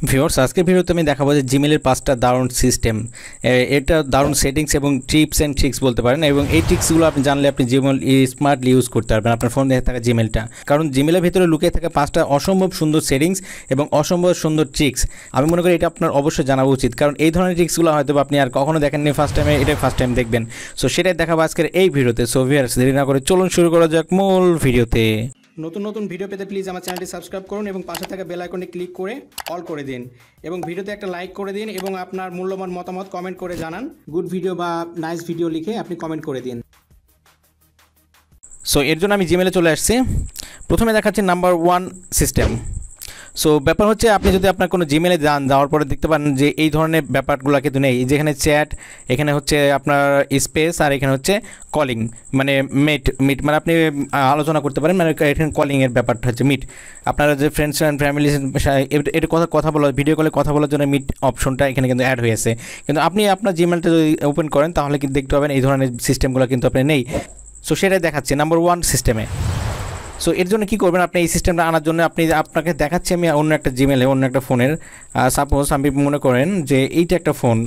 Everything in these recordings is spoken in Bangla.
ভিউয়ার্স আজকের ভিডিওতে আমি দেখাবো যে জিমেলের 5টা দারুণ সিস্টেম, এটা দারুণ সেটিংস এবং টিপস অ্যান্ড ট্রিক্স বলতে পারেন। এবং এই ট্রিক্সগুলো আপনি জানলে আপনি জিমেল স্মার্টলি ইউজ করতে পারবেন আপনার ফোনে থাকা জিমেলটা। কারণ জিমেলের ভিতরে লুকিয়ে থাকা 5টা অসম্ভব সুন্দর সেটিংস এবং অসম্ভব সুন্দর ট্রিক্স। আমি মনে করি এটা আপনার অবশ্যই জানা উচিত, কারণ এই ধরনের ট্রিক্সগুলো হয়তো আপনি আর কখনো দেখেননি, ফার্স্ট টাইমে এটাই ফার্স্ট টাইম দেখবেন। সো সেটাই দেখাবো আজকের এই ভিডিওতে। সো ভিউয়ার্স দেরি না করে চলুন শুরু করা যাক মূল ভিডিওতে। নতুন নতুন ভিডিও পেতে প্লিজ আমার চ্যানেলটি সাবস্ক্রাইব করুন এবং পাশে থাকা বেল আইকনে ক্লিক করে অল করে দিন এবং ভিডিওতে একটা লাইক করে দিন এবং আপনার মূল্যবান মতামত কমেন্ট করে জানান। গুড ভিডিও বা নাইস ভিডিও লিখে আপনি কমেন্ট করে দিন। সো এর জন্য আমি জিমেলে চলে আসছি। প্রথমে দেখাচ্ছি নাম্বার 1 সিস্টেম। সো ব্যাপার হচ্ছে আপনি যদি আপনার কোনো জিমেলে যাওয়ার পরে দেখতে পান যে এই ধরনের ব্যাপারগুলো কিন্তু নেই, যেখানে চ্যাট, এখানে হচ্ছে আপনার স্পেস, আর এখানে হচ্ছে কলিং, মানে মিট মানে আপনি আলোচনা করতে পারেন, মানে এখানে কলিংয়ের ব্যাপারটা হচ্ছে মিট। আপনারা যে ফ্রেন্ডস অ্যান্ড ফ্যামিলি এটা কথা বলা, ভিডিও কলে কথা বলার জন্য মিট অপশনটা এখানে কিন্তু অ্যাড হয়েছে। কিন্তু আপনি আপনার জিমেলটা যদি ওপেন করেন তাহলে কিন্তু দেখতে পাবেন এই ধরনের সিস্টেমগুলো কিন্তু আপনার নেই। সো সেটাই দেখাচ্ছে নাম্বার 1 সিস্টেমে। সো এর জন্য কী করবেন, আপনি এই সিস্টেমটা আনার জন্য আপনাকে দেখাচ্ছি আমি অন্য একটা জিমেলে, অন্য একটা ফোনের। সাপোজ আপনি মনে করেন যে এইটা একটা ফোন,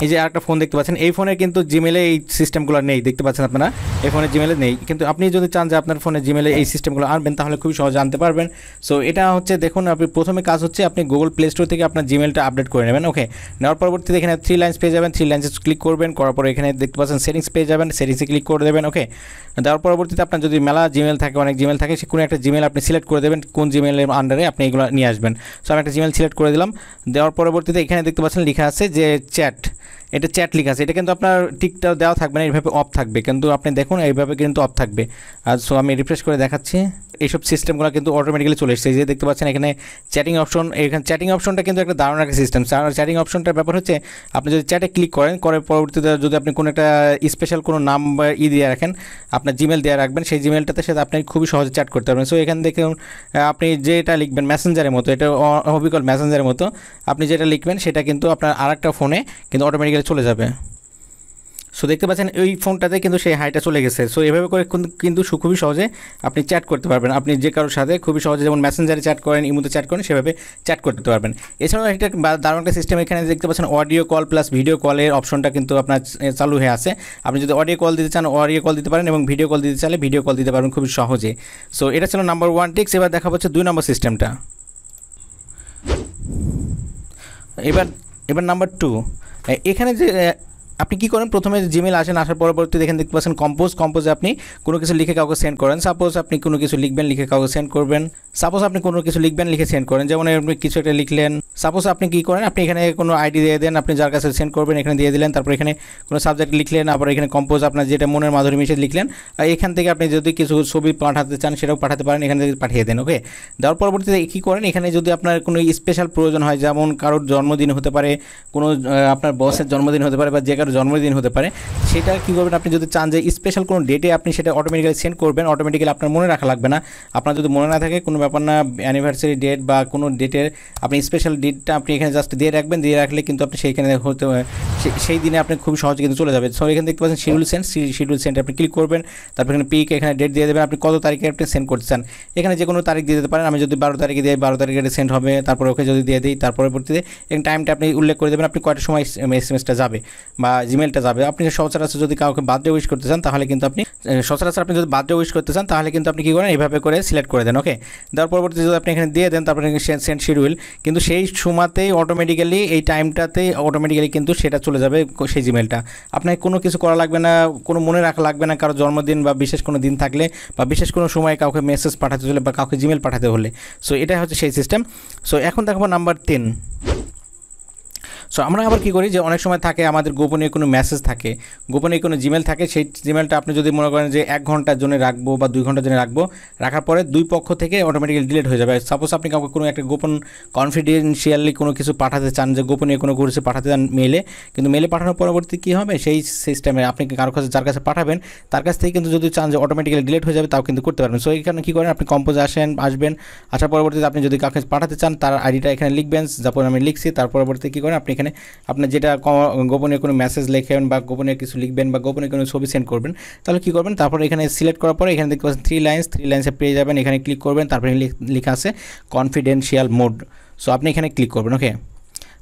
এই যে আরেকটা ফোন দেখতে পাচ্ছেন, এই ফোনের কিন্তু জিমেলে এই সিস্টেমগুলো নেই, দেখতে পাচ্ছেন আপনারা এই ফোনের জিমেলে নেই। কিন্তু আপনি যদি চান যে আপনার ফোনের জিমেলে এই সিস্টেমগুলো আনবেন তাহলে খুবই সহজে আনতে পারবেন। সো এটা হচ্ছে দেখুন, আপনি প্রথমে কাজ হচ্ছে আপনি গুগল প্লে স্টোর থেকে আপনার জিমেলটা আপডেট করে নেবেন। ওকে, নেওয়ার পরবর্তীতে এখানে 3 লাইন্স পেয়ে যাবেন, 3 লাইন্সে ক্লিক করবেন, করার পরে এখানে দেখতে পাচ্ছেন সেটিংস পেয়ে যাবেন, সেটিংসে ক্লিক করে দেবেন। ওকে, দেওয়ার পরবর্তীতে আপনার যদি মেলা জিমেল থাকে, অনেক জিমেল থাকে, সে কোনো একটা জিমেল আপনি সিলেক্ট করে দেবেন, কোন জিমেলের আন্ডারে আপনি এগুলো নিয়ে আসবেন। সো আমি একটা জিমেল সিলেক্ট করে দিলাম। দেওয়ার পরবর্তীতে এখানে দেখতে পাচ্ছেন লেখা আছে যে চ্যাট, এটা চ্যাট লেখা আছে, এটা কিন্তু আপনার টিকটা দেওয়া থাকবে না, এইভাবে অফ থাকবে, কিন্তু আপনি দেখুন এইভাবে কিন্তু অফ থাকবে। আর সো আমি রিফ্রেশ করে দেখাচ্ছি, এইসব সিস্টেমগুলো কিন্তু অটোমেটিক্যালি চলে এসেছে। যে দেখতে পাচ্ছেন এখানে চ্যাটিং অপশন, এখানে চ্যাটিং অপশনটা কিন্তু একটা দারুণ একটা সিস্টেম। চ্যাটিং অপশনটার ব্যাপার হচ্ছে আপনি যদি চ্যাটে ক্লিক করেন, করে পরবর্তীতে যদি আপনি কোনো একটা স্পেশাল কোনো নাম বা দিয়ে রাখেন, আপনার জিমেল দিয়ে রাখবেন, সেই জিমেলটাতে সাথে আপনি খুবই সহজে চ্যাট করতে পারবেন। সো এখানে দেখুন আপনি যেটা লিখবেন মেসেঞ্জারের মতো, এটা অবিকল মেসেঞ্জারের মতো, আপনি যেটা লিখবেন সেটা কিন্তু আপনার আরেকটা ফোনে কিন্তু অটোমেটিক্যালি চলে যাবে। সো দেখতে পাচ্ছেন ওই ফোনটাতে কিন্তু সেই হাইটা চলে গেছে। সো এভাবে করে কিন্তু খুবই সহজে আপনি চ্যাট করতে পারবেন, আপনি যে কারোর সাথে খুবই সহজে, যেমন মেসেঞ্জারে চ্যাট করেন, ইমোতে চ্যাট করেন, সেভাবে চ্যাট করতে পারবেন। এছাড়াও একটা দারুণ একটা সিস্টেম, এখানে দেখতে পাচ্ছেন অডিও কল প্লাস ভিডিও কলের অপশনটা কিন্তু আপনার চালু হয়ে আছে। আপনি যদি অডিও কল দিতে চান অডিও কল দিতে পারেন এবং ভিডিও কল দিতে চাইলে ভিডিও কল দিতে পারবেন খুবই সহজে। সো এটা ছিল নাম্বার 1 ট্রিক্স। এবার দেখা হচ্ছে 2 নম্বর সিস্টেমটা। এবার নাম্বার 2, এখানে যে আপনি কী করেন, প্রথমে জিমেল আসেন, আসার পরবর্তীতে এখানে দেখতে পাচ্ছেন কম্পোজে আপনি কোনো কিছু লিখে কাউকে সেন্ড করেন। সাপোজ আপনি কোনো কিছু লিখবেন, লিখে কাউকে সেন্ড করবেন। সাপোজ আপনি কোনো কিছু লিখবেন, লিখে সেন্ড করেন, যেমন আপনি কিছু একটা লিখলেন। সাপোজ আপনি কী করেন, আপনি এখানে কোনো আইডি দিয়ে দেন, আপনি যার কাছে সেন্ড করবেন এখানে দিয়ে দিলেন, তারপর এখানে কোনো সাবজেক্ট লিখলেন, আবার এখানে কম্পোজ আপনার যেটা মনের মাধুরী মিশে লিখলেন। আর এখান থেকে আপনি যদি কিছু ছবি পাঠাতে চান সেটাও পাঠাতে পারেন, এখানে থেকে পাঠিয়ে দেন। ওকে, দেওয়ার পরবর্তীতে কী করেন, এখানে যদি আপনার কোনো স্পেশাল প্রয়োজন হয়, যেমন কারোর জন্মদিন হতে পারে, কোনো আপনার বসের জন্মদিন হতে পারে, বা যে কারোর জন্মদিন হতে পারে, সেটা কী করবেন, আপনি যদি চান যে স্পেশাল কোনো ডেটে আপনি সেটা অটোমেটিক্যালি সেন্ড করবেন, অটোমেটিক্যালি আপনার মনে রাখা লাগবে না। আপনার যদি মনে না থাকে কোনো ব্যাপার না, অ্যানিভার্সারি ডেট বা কোনো ডেটের আপনি স্পেশাল ডেটটা আপনি এখানে জাস্ট দিয়ে রাখবেন, দিয়ে রাখলে কিন্তু আপনি সেইখানে হতে সেই দিনে আপনি খুব সহজে কিন্তু চলে যাবে। সো এখানে দেখতে পাচ্ছেন শিডিউল সেন্ড আপনি ক্লিক করবেন, তারপর এখানে পিক, এখানে ডেট দিয়ে দেবেন, আপনি কত তারিখে আপনি সেন্ড করতে চান, এখানে যে কোনো তারিখ দিয়ে দিতে পারেন। আমি যদি 12 তারিখে দিই, 12 তারিখে সেন্ড হবে, তারপর ওকে যদি দিয়ে দিই, তার পরবর্তীতে এখানে টাইমটা আপনি উল্লেখ করে দেবেন, আপনি কয়টার সময় এসএমএসটা যাবে বা জিমেলটা যাবে। আপনি সচরাচর যদি কাউকে বার্থডে উইশ করতে চান তাহলে কিন্তু আপনি আপনি যদি বার্থডে উইশ করতে চান তাহলে কিন্তু আপনি কী করেন, এইভাবে করে সিলেক্ট করে দেন। ওকে, দেওয়ার পরবর্তীতে যদি আপনি এখানে দিয়ে দেন, তারপরে সেন্ড শিডিউল, কিন্তু সেই সময়তেই অটোমেটিক্যালি এই টাইমটাতেই অটোমেটিক্যালি কিন্তু সেটা চলে যাবে সেই জিমেলটা। আপনাকে কোনো কিছু করা লাগবে না, কোনো মনে রাখা লাগবে না কারো জন্মদিন বা বিশেষ কোনো দিন থাকলে বা বিশেষ কোনো সময় কাউকে মেসেজ পাঠাতে হলে বা কাউকে জিমেল পাঠাতে হলে। সো এটা হচ্ছে সেই সিস্টেম। সো এখন দেখাবো নাম্বার 10। সো আমরা আবার কী করি যে অনেক সময় থাকে আমাদের গোপনীয় কোনো মেসেজ থাকে, গোপনীয় কোনো জিমেল থাকে, সেই জিমেলটা আপনি যদি মনে করেন যে 1 ঘন্টার জন্য রাখবো বা 2 ঘন্টার জন্য রাখবো, রাখার পরে 2 পক্ষ থেকে অটোমেটিক্যালি ডিলিট হয়ে যাবে। সাপোজ আপনি কাউকে কোনো একটা গোপন কনফিডেন্সিয়ালি কোনো কিছু পাঠাতে চান, যে গোপনীয় কোনো কিছু পাঠাতে চান মেলে, কিন্তু মেলে পাঠানোর পরবর্তী কী হবে, সেই সিস্টেমে আপনি কারো কাছে যার কাছে পাঠাবেন তার কাছ থেকে কিন্তু যদি চান যে অটোমেটিক্যালি ডিলিট হয়ে যাবে তাও কিন্তু করতে পারবেন। সো এখানে কী করেন, আপনি কম্পোজে আসবেন, আসার পরবর্তীতে আপনি যদি কাউকে পাঠাতে চান তার আইডিটা এখানে লিখবেন, তারপর আমি লিখছি, তার পরবর্তীতে কী করেন, আপনি এখানে আপনার যেটা গোপনীয় কোনো মেসেজ লিখবেন বা গোপনীয় কিছু লিখবেন বা গোপনীয় কোনো ছবি সেন্ড করবেন, তাহলে কী করবেন, তারপর এখানে সিলেক্ট করার পরে এখানে দেখতে পাচ্ছেন 3 লাইন্সে পেয়ে যাবেন, এখানে ক্লিক করবেন, তারপরে লেখা আছে কনফিডেন্সিয়াল মোড। সো আপনি এখানে ক্লিক করবেন। ওকে,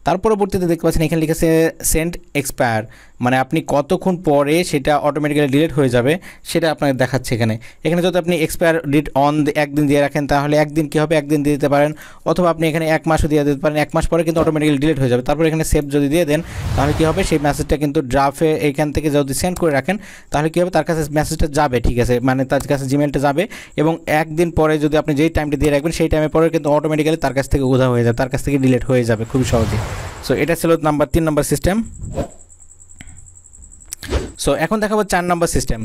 তার পরবর্তীতে দেখতে পাচ্ছেন এখানে লিখেছে সেন্ড এক্সপায়ার, মানে আপনি কতক্ষণ পরে সেটা অটোমেটিক্যালি ডিলিট হয়ে যাবে সেটা আপনাকে দেখাচ্ছে এখানে। এখানে যদি আপনি এক্সপায়ার ডেট অন একদিন দিয়ে রাখেন তাহলে একদিন কী হবে, একদিন দিয়ে দিতে পারেন, অথবা আপনি এখানে 1 মাসও দিয়ে দিতে পারেন, 1 মাস পরে কিন্তু অটোমেটিক্যালি ডিলিট হয়ে যাবে। তারপর এখানে সেভ যদি দিয়ে দেন তাহলে কী হবে, সেই মেসেজটা কিন্তু ড্রাফে এইখান থেকে যদি সেন্ড করে রাখেন তাহলে কী হবে, তার কাছে মেসেজটা যাবে, ঠিক আছে, মানে তার কাছে জিমেলটা যাবে, এবং একদিন পরে যদি আপনি যেই টাইমটা দিয়ে রাখবেন সেই টাইমের পরে কিন্তু অটোমেটিক্যালি তার কাছ থেকে উধাও হয়ে যাবে, তার কাছ থেকে ডিলিট হয়ে যাবে খুবই সহজে। সো এটা ছিল 3 নম্বর সিস্টেম। সো এখন দেখাবো 4 নম্বর সিস্টেম,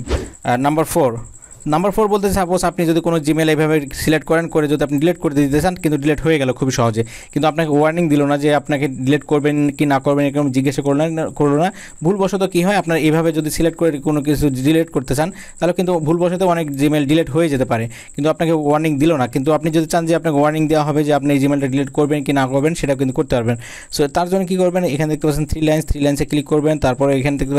নাম্বার 4 বলতে সাপোজ আপনি যদি কোনো জিমেল এইভাবে সিলেক্ট করেন, করে যদি আপনি ডিলিট করে দিতে চান কিন্তু ডিলিট হয়ে গেল খুবই সহজে, কিন্তু আপনাকে ওয়ার্নিং দিল না যে আপনাকে ডিলিট করবেন কি না করবেন, এরকম জিজ্ঞাসা করলো না। ভুলবশত কী হয়, আপনার এইভাবে যদি সিলেক্ট করে কোনো কিছু ডিলিট করতে চান তাহলে কিন্তু ভুলবশত অনেক জিমেল ডিলিট হয়ে যেতে পারে, কিন্তু আপনাকে ওয়ার্নিং দিল না। কিন্তু আপনি যদি চান যে আপনাকে ওয়ার্নিং দেওয়া হবে যে আপনি এই জিমেলটা ডিলিট করবেন কি না করবেন, সেটা কিন্তু করতে পারবেন। সো তার জন্য কী করবেন, এখানে দেখতে পাচ্ছেন 3 লাইন্সে ক্লিক করবেন, তারপরে এখানে দেখতে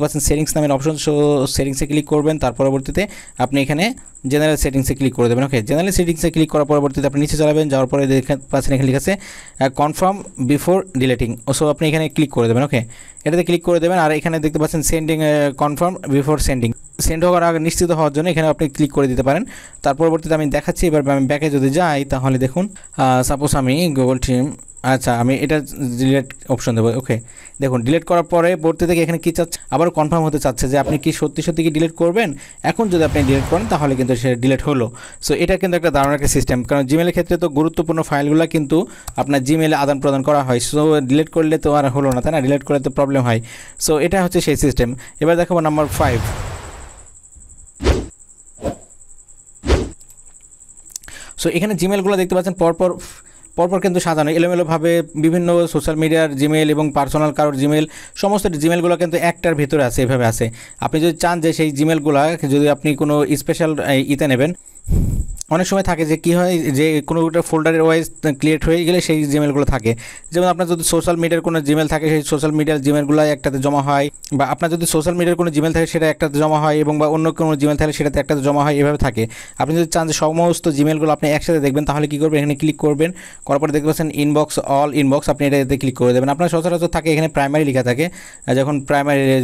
পাচ্ছেন সেটিংস নামের অপশন, সো সেটিংসে ক্লিক করবেন, তার পরবর্তীতে আপনি এখানে জেনারেল সেটিংসে ক্লিক করে দেবেন। ওকে, জেনারেল সেটিংসে ক্লিক করার পরবর্তীতে আপনি নিচে যাবেন, যাওয়ার পরে দেখতে পাচ্ছেন এখানে লেখা আছে কনফার্ম বিফোর ডিলিটিং, সো আপনি এখানে ক্লিক করে দেবেন। ওকে, এটাতে ক্লিক করে দেবেন, আর এখানে দেখতে পাচ্ছেন সেন্ডিং কনফার্ম বিফোর সেন্ড হওয়ার আগে নিশ্চিত হওয়ার জন্য এখানে আপনি ক্লিক করে দিতে পারেন। তার পরবর্তীতে আমি দেখাচ্ছি, এবার আমি ব্যাকে যদি যাই তাহলে দেখুন, সাপোজ আমি গুগল টিম, আচ্ছা আমি এটা ডিলিট অপশন দেবো। ওকে, দেখুন ডিলিট করার পরে পড়তে থেকে এখানে কী চাচ্ছে, আবার কনফার্ম হতে চাচ্ছে যে আপনি কি সত্যি কি ডিলিট করবেন। এখন যদি আপনি ডিলিট করেন তাহলে কিন্তু সে ডিলিট হলো। সো এটা কিন্তু একটা দারুণ একটা সিস্টেম, কারণ জিমেলের ক্ষেত্রে তো গুরুত্বপূর্ণ ফাইলগুলো কিন্তু আপনার জিমেলে আদান প্রদান করা হয়। সো ডিলিট করলে তো আর হলো না, তাই না, ডিলিট করলে তো প্রবলেম হয়। সো এটা হচ্ছে সেই সিস্টেম। এবার দেখাবো নাম্বার 5। সো এখানে জিমেলগুলো দেখতে পাচ্ছেন পরপর কিন্তু সাজানো এলোমেলোভাবে, বিভিন্ন সোশ্যাল মিডিয়ার জিমেল এবং পার্সোনাল কারোর জিমেল, সমস্ত জিমেলগুলো কিন্তু একটার ভিতরে আছে, এভাবে আছে। আপনি যদি চান যে সেই জিমেলগুলো যদি আপনি কোনো স্পেশাল ইতে নেবেন, অনেক সময় থাকে যে কী হয় যে কোনো একটা ফোল্ডারের ওয়াইজ ক্রিয়েট হয়ে গেলে সেই জিমেলগুলো থাকে, যেমন আপনার যদি সোশ্যাল মিডিয়ার কোনো জিমেল থাকে সেই সোশ্যাল মিডিয়ার জিমেলগুলো একটাতে জমা হয়, বা আপনার যদি সোশ্যাল মিডিয়ার কোনো জিমেল থাকে সেটা একটাতে জমা হয়, এবং বা অন্য কোনো জিমেল থাকলে সেটাতে একটাতে জমা হয়, এভাবে থাকে। আপনি যদি চান যে সমস্ত জিমেলগুলো আপনি একসাথে দেখবেন তাহলে কী করবেন, এখানে ক্লিক করবেন, করার পরে দেখতে পাচ্ছেন ইনবক্স, অল ইনবক্স, আপনি এটাতে ক্লিক করে দেবেন। আপনার সচরাচর থাকে এখানে প্রাইমারি লেখা থাকে, যখন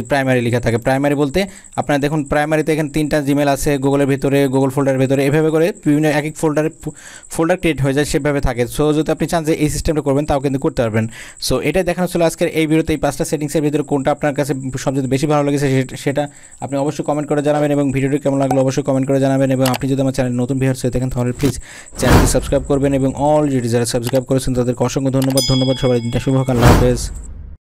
প্রাইমারি লেখা থাকে, প্রাইমারি বলতে আপনার দেখুন প্রাইমারিতে এখানে 3টা জিমেল আছে গুগলের ভিতরে, গুগল ফোল্ডারের ভিতরে, এভাবে করে বিভিন্ন এক এক ফোল্ডার ক্রিয়েট হয়ে যায়, সেভাবে থাকে। সো যদি আপনি চান যে এই সিস্টেমটা করবেন তাও কিন্তু করতে পারবেন। সো এটাই দেখানো ছিল আজকের এই ভিডিওতে, এই 5টা সেটিংসের ভিতরে কোনটা আপনার কাছে সবচেয়ে বেশি ভালো লেগেছে সেটা আপনি অবশ্যই কমেন্ট করে জানাবেন, এবং ভিডিওটি কেমন লাগলো অবশ্যই কমেন্ট করে জানাবেন। এবং আপনি যদি আমার চ্যানেল নতুন ভিউয়ার্স হয়ে থাকেন তাহলে প্লিজ চ্যানেলটি সাবস্ক্রাইব করবেন, এবং অলরেডি যারা সাবস্ক্রাইব করেছেন তাদেরকে অসংখ্য ধন্যবাদ। সবাই দিনটা শুভ হোক, আল্লাহ হাফেজ।